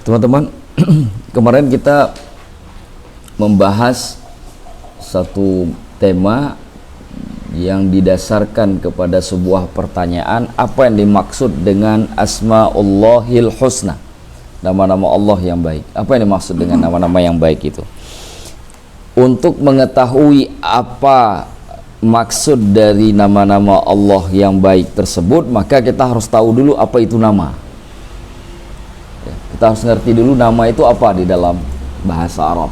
Teman-teman, kemarin kita membahas satu tema yang didasarkan kepada sebuah pertanyaan, apa yang dimaksud dengan Asmaullahil Husna, nama-nama Allah yang baik. Apa yang dimaksud dengan nama-nama yang baik itu? Untuk mengetahui apa maksud dari nama-nama Allah yang baik tersebut, maka kita harus tahu dulu apa itu nama. Kita harus ngerti dulu nama itu apa di dalam bahasa Arab.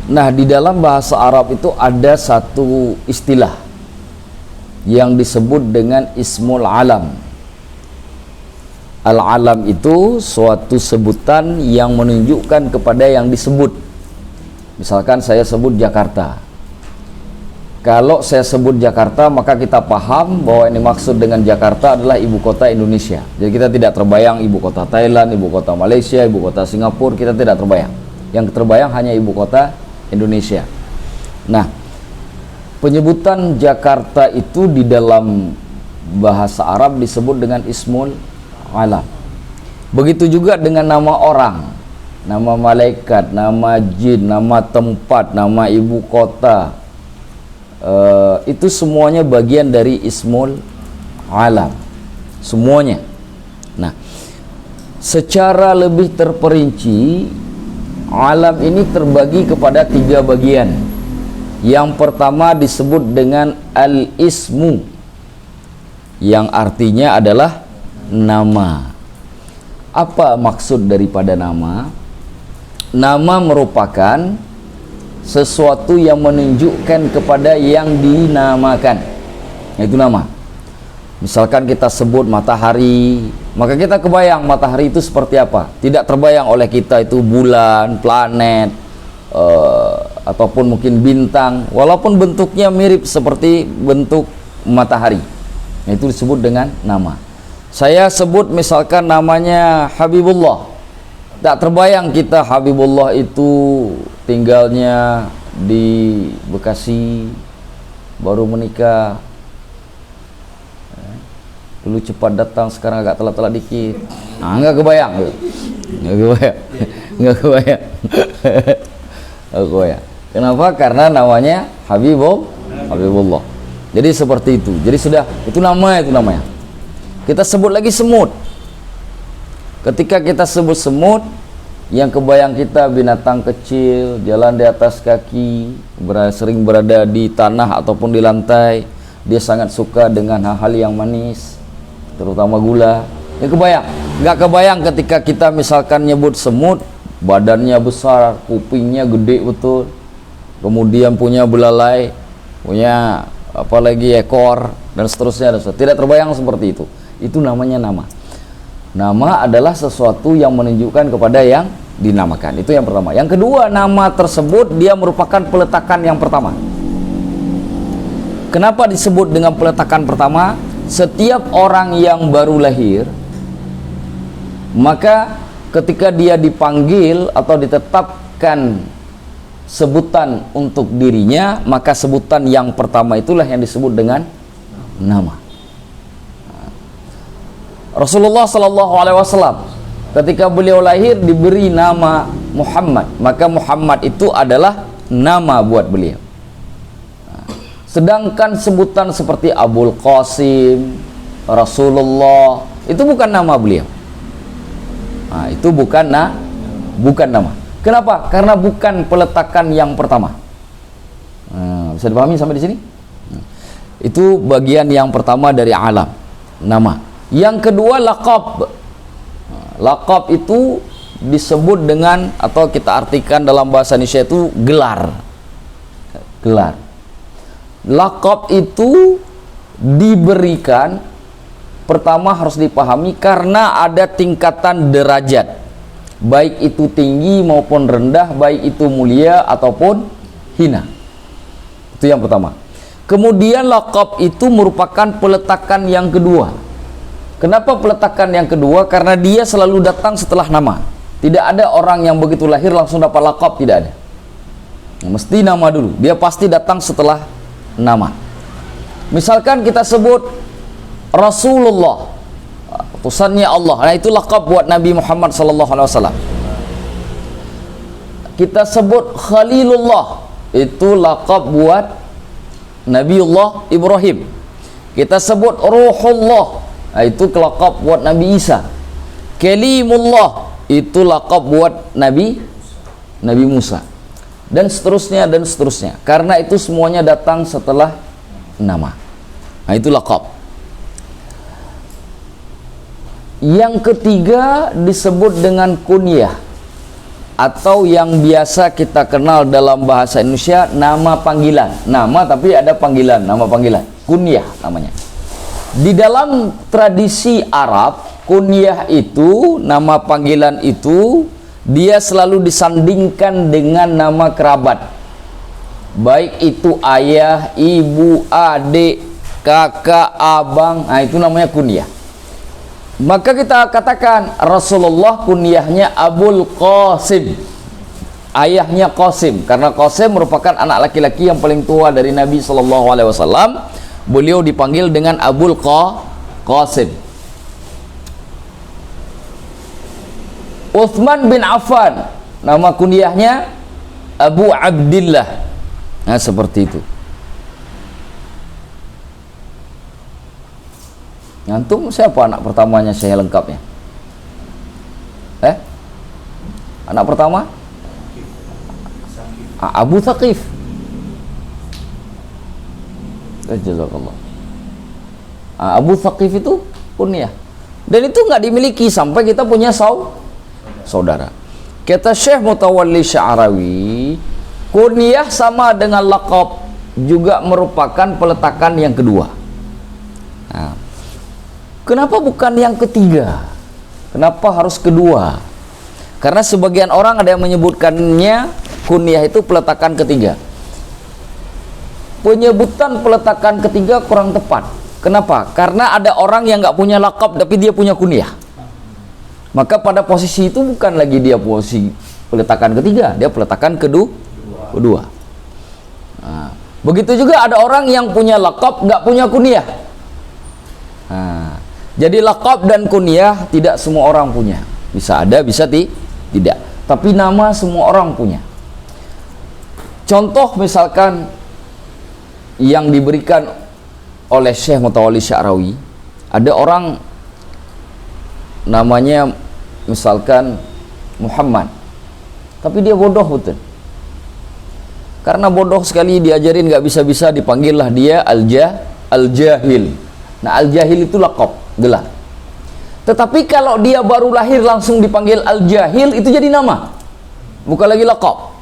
Nah, di dalam bahasa Arab itu ada satu istilah yang disebut dengan ismul alam. Al-alam itu suatu sebutan yang menunjukkan kepada yang disebut. Misalkan saya sebut Jakarta. Kalau saya sebut Jakarta, maka kita paham bahwa yang dimaksud dengan Jakarta adalah ibu kota Indonesia. Jadi kita tidak terbayang ibu kota Thailand, ibu kota Malaysia, ibu kota Singapura, kita tidak terbayang. Yang terbayang hanya ibu kota Indonesia. Nah, penyebutan Jakarta itu di dalam bahasa Arab disebut dengan ismul alam. Begitu juga dengan nama orang, nama malaikat, nama jin, nama tempat, nama ibu kota. Itu semuanya bagian dari ismul alam, semuanya. Nah, secara lebih terperinci, alam ini terbagi kepada 3 bagian. Yang pertama disebut dengan al-ismu, yang artinya adalah nama. Apa maksud daripada nama? Nama merupakan sesuatu yang menunjukkan kepada yang dinamakan, itu nama. Misalkan kita sebut matahari, maka kita kebayang matahari itu seperti apa. Tidak terbayang oleh kita itu bulan, planet, ataupun mungkin bintang, walaupun bentuknya mirip seperti bentuk matahari. Itu disebut dengan nama. Saya sebut misalkan namanya Habibullah, tak terbayang kita Habibullah itu tinggalnya di Bekasi, baru menikah, dulu cepat datang, sekarang agak telat-telat dikit. Nah, nggak kebayang. Nggak kebayang. Kenapa? Karena namanya Habibullah. Jadi seperti itu. Jadi sudah, itu namanya. Kita sebut lagi semut. Ketika kita sebut semut, yang kebayang kita binatang kecil, jalan di atas kaki, sering berada di tanah ataupun di lantai. Dia sangat suka dengan hal-hal yang manis, terutama gula. Yang kebayang, nggak kebayang ketika kita misalkan nyebut semut, badannya besar, kupingnya gede betul, kemudian punya belalai, punya apalagi ekor, dan seterusnya. Tidak terbayang seperti itu. Itu namanya nama. Nama adalah sesuatu yang menunjukkan kepada yang dinamakan. Itu yang pertama. Yang kedua, nama tersebut dia merupakan peletakan yang pertama. Kenapa disebut dengan peletakan pertama? Setiap orang yang baru lahir, maka ketika dia dipanggil atau ditetapkan sebutan untuk dirinya, maka sebutan yang pertama itulah yang disebut dengan nama. Rasulullah SAW ketika beliau lahir diberi nama Muhammad, maka Muhammad itu adalah nama buat beliau. Sedangkan sebutan seperti Abul Qasim, Rasulullah, itu bukan nama beliau. Nah, itu bukan nama. Kenapa? Karena bukan peletakan yang pertama. Bisa dipahami sampai di sini? Itu bagian yang pertama dari alam, nama. Yang kedua, laqab. Laqab itu disebut dengan, atau kita artikan dalam bahasa Indonesia itu gelar. Gelar. Laqab itu diberikan, pertama harus dipahami, karena ada tingkatan derajat, baik itu tinggi maupun rendah, baik itu mulia ataupun hina. Itu yang pertama. Kemudian laqab itu merupakan peletakan yang kedua. Kenapa peletakan yang kedua? Karena dia selalu datang setelah nama. Tidak ada orang yang begitu lahir langsung dapat laqab, tidak ada. Mesti nama dulu. Dia pasti datang setelah nama. Misalkan kita sebut Rasulullah, utusannya Allah. Nah, itu laqab buat Nabi Muhammad sallallahu alaihi wasallam. Kita sebut Khalilullah, itu laqab buat Nabiullah Ibrahim. Kita sebut Ruhullah, nah, itu laqab buat Nabi Isa. Kalimullah, itu laqab buat Nabi Musa. Dan seterusnya dan seterusnya. Karena itu semuanya datang setelah nama. Nah, itu laqab. Yang ketiga disebut dengan kunyah, atau yang biasa kita kenal dalam bahasa Indonesia nama panggilan. Nama tapi ada panggilan, nama panggilan. Kunyah namanya. Di dalam tradisi Arab, kunyah itu, nama panggilan itu, dia selalu disandingkan dengan nama kerabat. Baik itu ayah, ibu, adik, kakak, abang, nah itu namanya kunyah. Maka kita katakan Rasulullah kunyahnya Abul Qasim, ayahnya Qasim, karena Qasim merupakan anak laki-laki yang paling tua dari Nabi SAW. Beliau dipanggil dengan Abul Qasim. Uthman bin Affan, nama kunyahnya Abu Abdillah. Nah, seperti itu. Antum siapa anak pertamanya saya lengkapnya? Anak pertama? Abu Thaqif. Jazakallah. Abu Thaqif itu kunyah. Dan itu nggak dimiliki sampai kita punya saudara. Kata Syekh Mutawalli Sya'rawi, kunyah sama dengan laqab juga merupakan peletakan yang kedua. Nah, kenapa bukan yang ketiga? Kenapa harus kedua? Karena sebagian orang ada yang menyebutkannya kunyah itu peletakan ketiga. Penyebutan peletakan ketiga kurang tepat. Kenapa? Karena ada orang yang nggak punya laqab tapi dia punya kunyah. Maka pada posisi itu bukan lagi dia posisi peletakan ketiga, dia peletakan kedua. Nah, begitu juga ada orang yang punya laqab nggak punya kunyah. Nah, jadi laqab dan kunyah tidak semua orang punya. Bisa ada, bisa tidak. Tapi nama semua orang punya. Contoh misalkan yang diberikan oleh Syekh Mutawalli Sya'rawi, ada orang namanya misalkan Muhammad, tapi dia bodoh betul. Karena bodoh sekali diajarin nggak bisa-bisa, dipanggillah dia al-jahil. Nah, al-jahil itu laqab, gelar. Tetapi kalau dia baru lahir langsung dipanggil al-jahil, itu jadi nama, bukan lagi laqab.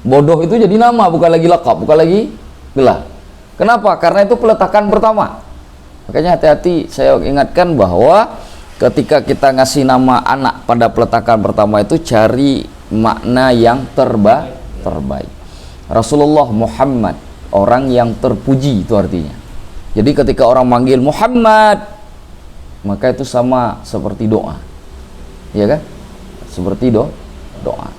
Bodoh itu jadi nama, bukan lagi laqab, bukan lagi gelar. Kenapa? Karena itu peletakan pertama. Makanya hati-hati, saya ingatkan bahwa ketika kita ngasih nama anak pada peletakan pertama itu cari makna yang terbaik. Rasulullah Muhammad, orang yang terpuji, itu artinya. Jadi ketika orang manggil Muhammad, maka itu sama seperti doa, ya kan? Seperti doa.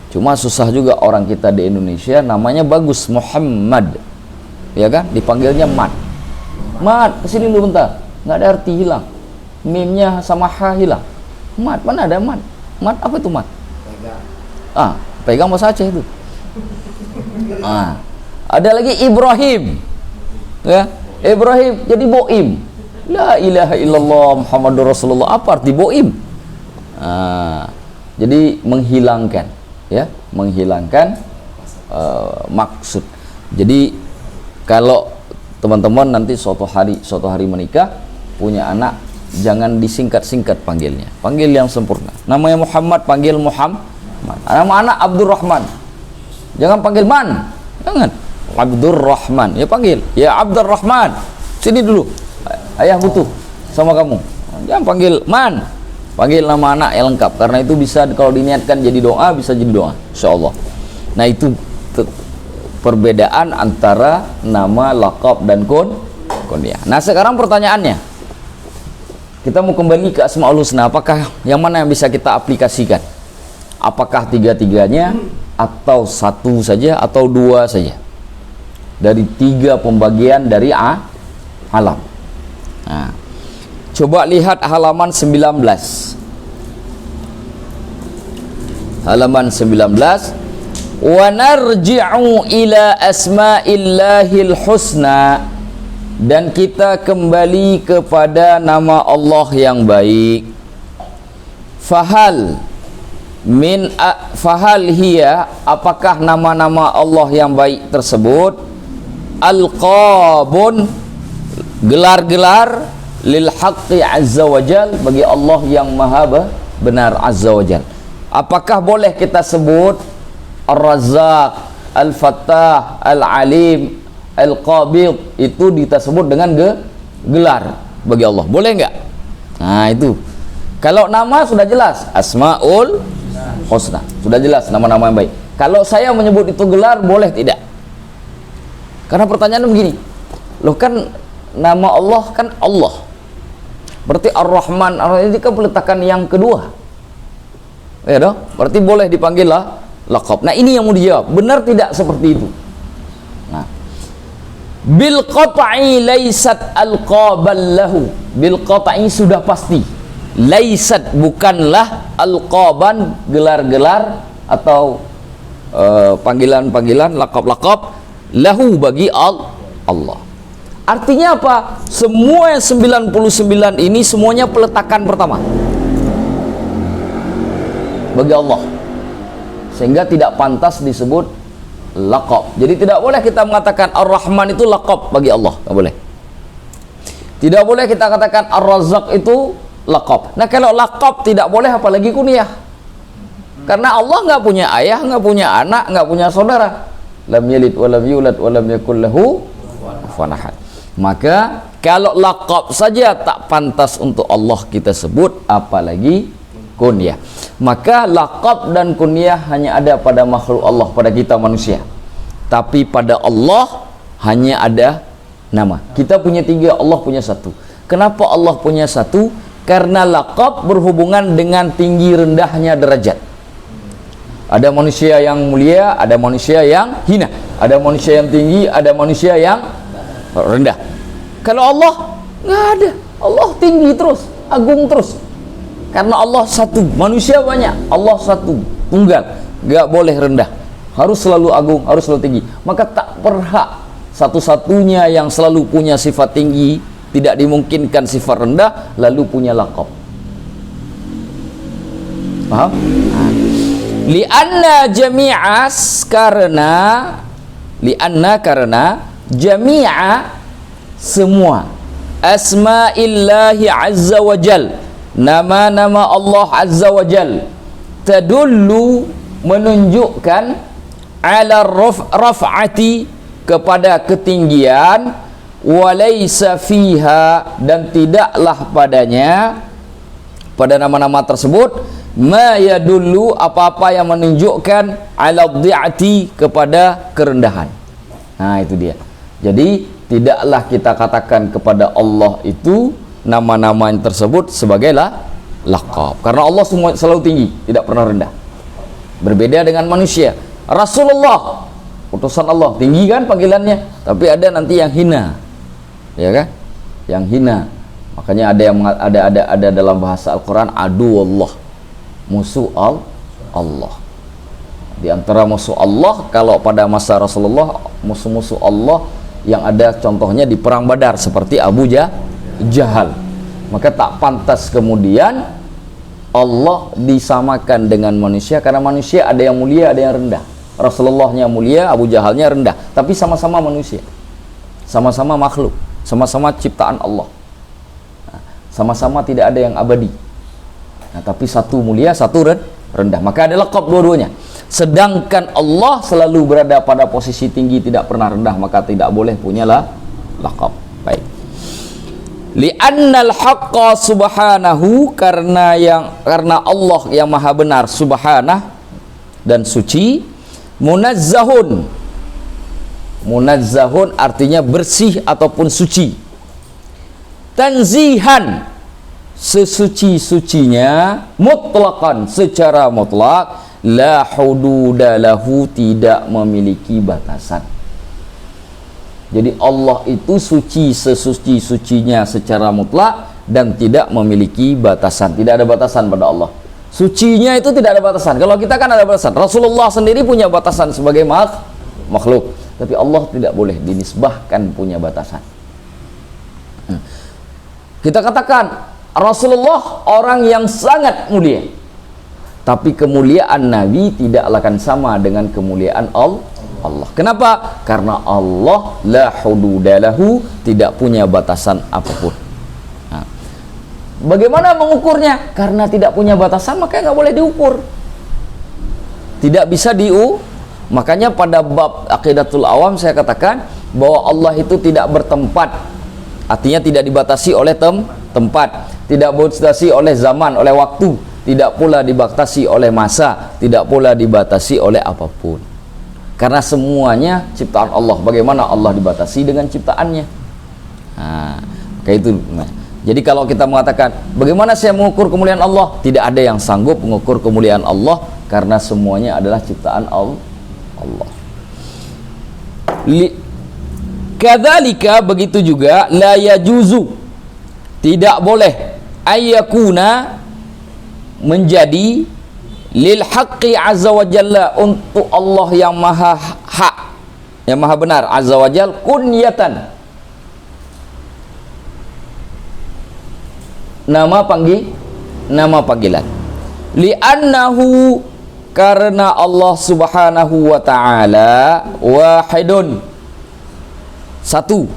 Cuma susah juga orang kita di Indonesia namanya bagus, Muhammad, ya kan? Dipanggilnya Mat, kesini dulu bentar, nggak ada arti, hilang. Mimnya sama ha hilang. Mat, mana ada mat? Mat apa itu mat? Pegang bahasa Aceh itu. Ada lagi Ibrahim, ya, Ibrahim jadi Boim. La ilaha illallah Muhammadur Rasulullah. Apa arti Boim? Jadi menghilangkan, ya, menghilangkan maksud. Jadi kalau teman-teman nanti suatu hari menikah, punya anak, jangan disingkat-singkat panggilnya, panggil yang sempurna. Namanya Muhammad, panggil Muhammad. Nama anak Abdurrahman, jangan panggil Man, jangan. Abdurrahman, ya panggil, ya Abdurrahman, sini dulu, ayah butuh sama kamu. Jangan panggil Man, panggil nama anak yang lengkap, karena itu bisa kalau diniatkan jadi doa, bisa jadi doa, insyaallah. Nah, itu perbedaan antara nama, laqab dan kunyah. Nah, sekarang pertanyaannya, kita mau kembali ke Asmaul Husna. Apakah yang mana yang bisa kita aplikasikan? Apakah tiga-tiganya, atau satu saja, atau dua saja dari tiga pembagian dari alam? Nah, Coba lihat halaman 19. Halaman 19. Wa narji'u ila asma'illahil husna, dan kita kembali kepada nama Allah yang baik. Fahal hiya, apakah nama-nama Allah yang baik tersebut alqabun, gelar-gelar, lil haqqi azza wajal, bagi Allah yang maha benar azza wajal. Apakah boleh kita sebut Ar-Razzaq, Al-Fattah, Al-Alim, Al-Qabid, itu kita sebut dengan gelar bagi Allah? Boleh enggak? Nah, itu. Kalau nama sudah jelas, Asmaul Husna, sudah jelas nama-nama yang baik. Kalau saya menyebut itu gelar, boleh tidak? Karena pertanyaan begini, loh kan nama Allah kan Allah, berarti Ar-Rahman, ini kan peletakan yang kedua, ya dong? Berarti boleh dipanggil lah laqab. Nah, ini yang mau dijawab, benar tidak seperti itu? Nah, bil qat'i laysat alqaban lahu, bil qat'i sudah pasti, laysat bukanlah alqaban, gelar-gelar atau panggilan-panggilan, laqab-laqab, lahu bagi Allah. Artinya apa? Semua 99 ini semuanya peletakan pertama bagi Allah, sehingga tidak pantas disebut laqab. Jadi tidak boleh kita mengatakan Ar-Rahman itu laqab bagi Allah, tidak boleh. Tidak boleh kita katakan Ar-Razzaq itu laqab. Nah, kalau laqab tidak boleh, apalagi kunyah. Karena Allah nggak punya ayah, nggak punya anak, nggak punya saudara. Lam yalid wa lam yulad wa lam yakul lahu kufuwan ahad. Maka kalau laqab saja tak pantas untuk Allah kita sebut, apalagi kunyah. Maka laqab dan kunyah hanya ada pada makhluk Allah, pada kita manusia. Tapi pada Allah hanya ada nama. Kita punya 3, Allah punya 1. Kenapa Allah punya 1? Karena laqab berhubungan dengan tinggi rendahnya derajat. Ada manusia yang mulia, ada manusia yang hina, ada manusia yang tinggi, ada manusia yang rendah. Kalau Allah nggak ada, Allah tinggi terus, agung terus. Karena Allah satu, manusia banyak, Allah satu, tunggal, nggak boleh rendah, harus selalu agung, harus selalu tinggi. Maka tak berhak satu-satunya yang selalu punya sifat tinggi, tidak dimungkinkan sifat rendah, lalu punya laqab. Paham? Lianna jami'as, karena jami'a semua asma'illahi azza wa jal, nama-nama Allah azza wa jal, tadullu menunjukkan ala raf'ati kepada ketinggian, walaysa fiha dan tidaklah padanya, pada nama-nama tersebut, ma yadullu apa-apa yang menunjukkan ala dhi'ati kepada kerendahan. Nah, itu dia. Jadi tidaklah kita katakan kepada Allah itu nama-nama yang tersebut sebagai laqab, karena Allah semua selalu tinggi, tidak pernah rendah. Berbeda dengan manusia. Rasulullah utusan Allah, tinggi kan panggilannya, tapi ada nanti yang hina, ya kan? Yang hina. Makanya ada yang ada dalam bahasa Al-Qur'an adu Allah, musuh Allah. Di antara musuh Allah kalau pada masa Rasulullah, musuh-musuh Allah yang ada contohnya di perang Badar seperti Abu Jahal. Maka tak pantas kemudian Allah disamakan dengan manusia, karena manusia ada yang mulia, ada yang rendah. Rasulullahnya mulia, Abu Jahalnya rendah, tapi sama-sama manusia, sama-sama makhluk, sama-sama ciptaan Allah, sama-sama tidak ada yang abadi. Nah, tapi satu mulia, satu rendah, maka ada laqab dua-duanya. Sedangkan Allah selalu berada pada posisi tinggi, tidak pernah rendah, maka tidak boleh punya laqab. Baik. Li'annal haqqa subhanahu, karena Allah yang maha benar, subhanah dan suci, munazzahun. Munazzahun artinya bersih ataupun suci. Tanzihan, sesuci-sucinya, mutlaqan secara mutlak, la hududa lahu, tidak memiliki batasan. Jadi Allah itu suci sesuci-sucinya secara mutlak, dan tidak memiliki batasan. Tidak ada batasan pada Allah. Sucinya itu tidak ada batasan. Kalau kita kan ada batasan. Rasulullah sendiri punya batasan sebagai makhluk, tapi Allah tidak boleh dinisbahkan punya batasan. Kita katakan Rasulullah orang yang sangat mulia, tapi kemuliaan Nabi tidaklah akan sama dengan kemuliaan Allah. Kenapa? Karena Allah la hududalahu, tidak punya batasan apapun. Bagaimana mengukurnya? Karena tidak punya batasan, maka nggak boleh diukur. Tidak bisa Makanya pada bab Aqidatul Awam saya katakan bahwa Allah itu tidak bertempat. Artinya tidak dibatasi oleh tempat, tidak dibatasi oleh zaman, oleh waktu, tidak pula dibatasi oleh masa, tidak pula dibatasi oleh apapun. Karena semuanya ciptaan Allah. Bagaimana Allah dibatasi dengan ciptaannya? Kayak itu. Jadi kalau kita mengatakan bagaimana saya mengukur kemuliaan Allah, tidak ada yang sanggup mengukur kemuliaan Allah karena semuanya adalah ciptaan Allah. Kadzalika, begitu juga la yajuzu, tidak boleh ayyakuna, menjadi lil haqqi azza wa jalla, untuk Allah yang maha hak, yang maha benar azza wa jalla, kunyatan, nama panggilan, li'annahu, karena Allah subhanahu wa ta'ala wahidun, satu,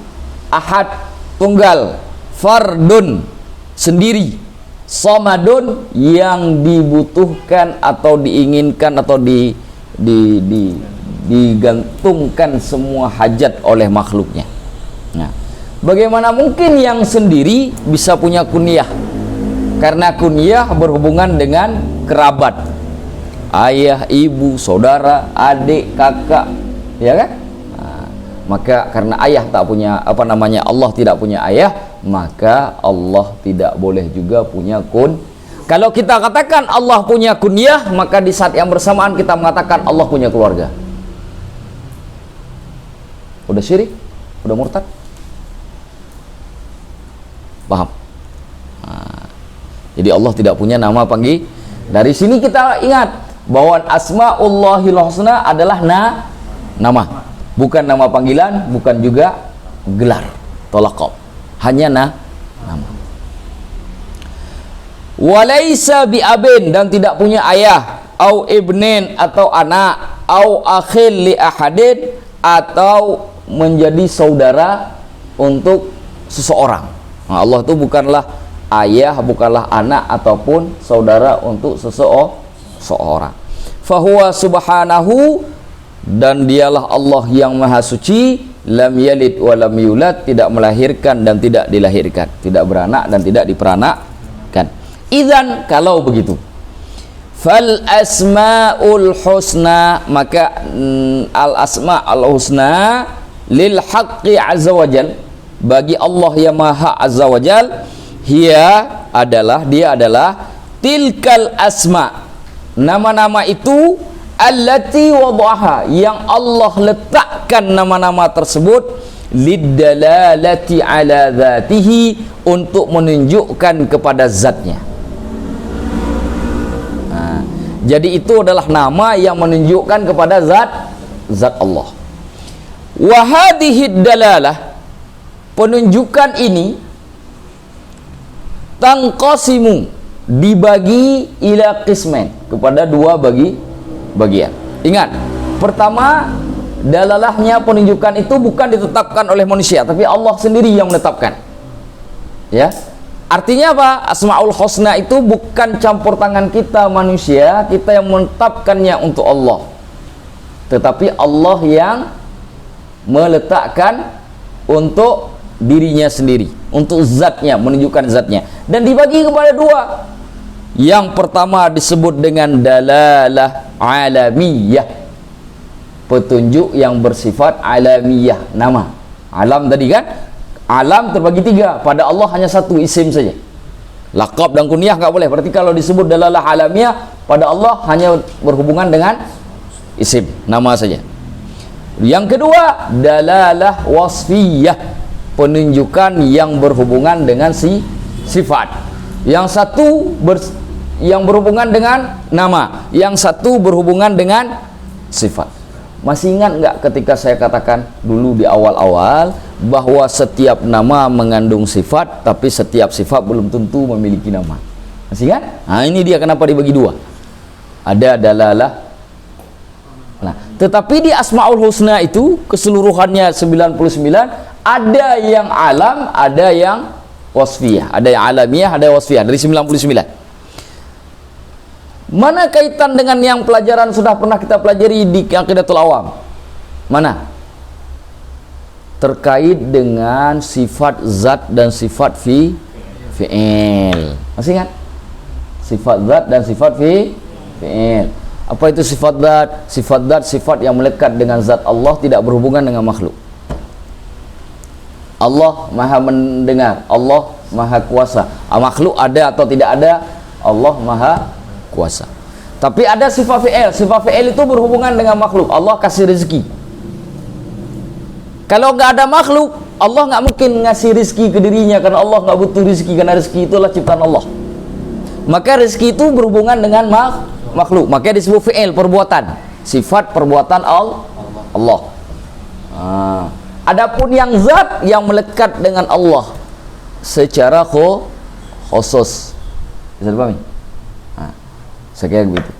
ahad, tunggal, fardun, sendiri, samadun, yang dibutuhkan atau diinginkan atau digantungkan semua hajat oleh makhluknya. Nah, bagaimana mungkin yang sendiri bisa punya kunyah? Karena kunyah berhubungan dengan kerabat, ayah, ibu, saudara, adik, kakak, ya kan? Maka karena ayah tak punya Allah tidak punya ayah, maka Allah tidak boleh juga punya Kalau kita katakan Allah punya kunyah, maka di saat yang bersamaan kita mengatakan Allah punya keluarga. Udah syirik, udah murtad. Paham? Jadi Allah tidak punya nama panggil. Dari sini kita ingat bahwa Asmaullahil Husna adalah nama. Bukan nama panggilan, bukan juga gelar atau laqab, hanya nama. Walaisa bi abin, dan tidak punya ayah, au ibnin, atau anak, au akhil li ahadin, atau menjadi saudara untuk seseorang. Nah, Allah itu bukanlah ayah, bukanlah anak, ataupun saudara untuk seseorang. Fahuwa subhanahu, dan dialah Allah yang maha suci, lam yalid wa lam yulad, tidak melahirkan dan tidak dilahirkan, tidak beranak dan tidak diperanakkan. Idzan, kalau begitu, fal asmaul husna, maka al asma al husna lil haqqi azza wajal, bagi Allah yang maha azza wajal, dia adalah tilkal asma, nama-nama itu, allati wada'aha, yang Allah letakkan nama-nama tersebut, lidalalati ala dzatihi, untuk menunjukkan kepada zatnya. Jadi itu adalah nama yang menunjukkan kepada zat Allah. Wa hadhihi dalalah, penunjukan ini, tanqasimu, dibagi ila qismain, kepada dua bagian. Ingat, pertama, dalalahnya penunjukan itu bukan ditetapkan oleh manusia, tapi Allah sendiri yang menetapkan. Ya, artinya apa? Asmaul Husna itu bukan campur tangan kita manusia, kita yang menetapkannya untuk Allah, tetapi Allah yang meletakkan untuk dirinya sendiri, untuk zatnya, menunjukkan zatnya, dan dibagi kepada dua. Yang pertama disebut dengan dalalah alamiyah, petunjuk yang bersifat alamiyah, nama. Alam tadi kan, alam terbagi tiga, pada Allah hanya satu, isim saja. Laqab dan kunyah nggak boleh. Berarti kalau disebut dalalah alamiyah, pada Allah hanya berhubungan dengan isim, nama saja. Yang kedua, dalalah wasfiyah, penunjukan yang berhubungan dengan sifat. Yang satu yang berhubungan dengan nama, yang satu berhubungan dengan sifat. Masih ingat nggak ketika saya katakan dulu di awal-awal bahwa setiap nama mengandung sifat, tapi setiap sifat belum tentu memiliki nama. Masih ingat? Nah, ini dia kenapa dibagi dua. Ada dalalah. Nah, tetapi di Asmaul Husna itu keseluruhannya 99, ada yang alam, ada yang wasfiyah, ada yang alamiah, ada yang wasfiyah, dari 99. Mana kaitan dengan yang pelajaran sudah pernah kita pelajari di Aqidatul Awam? Mana? Terkait dengan sifat zat dan sifat fi'il. Masih ingat? Sifat zat dan sifat fi'il. Apa itu sifat zat? Sifat zat, sifat yang melekat dengan zat Allah, tidak berhubungan dengan makhluk. Allah maha mendengar, Allah maha kuasa. Makhluk ada atau tidak ada, Allah maha kuasa. Tapi ada sifat fi'il. Sifat fi'il itu berhubungan dengan makhluk. Allah kasih rezeki. Kalau nggak ada makhluk, Allah nggak mungkin ngasih rezeki ke dirinya, karena Allah nggak butuh rezeki, karena rezeki itulah ciptaan Allah. Maka rezeki itu berhubungan dengan makhluk. Makanya disebut fi'il, perbuatan. Sifat perbuatan Allah. Adapun yang zat yang melekat dengan Allah secara khusus. Bisa dipahami? Saya kira begitu.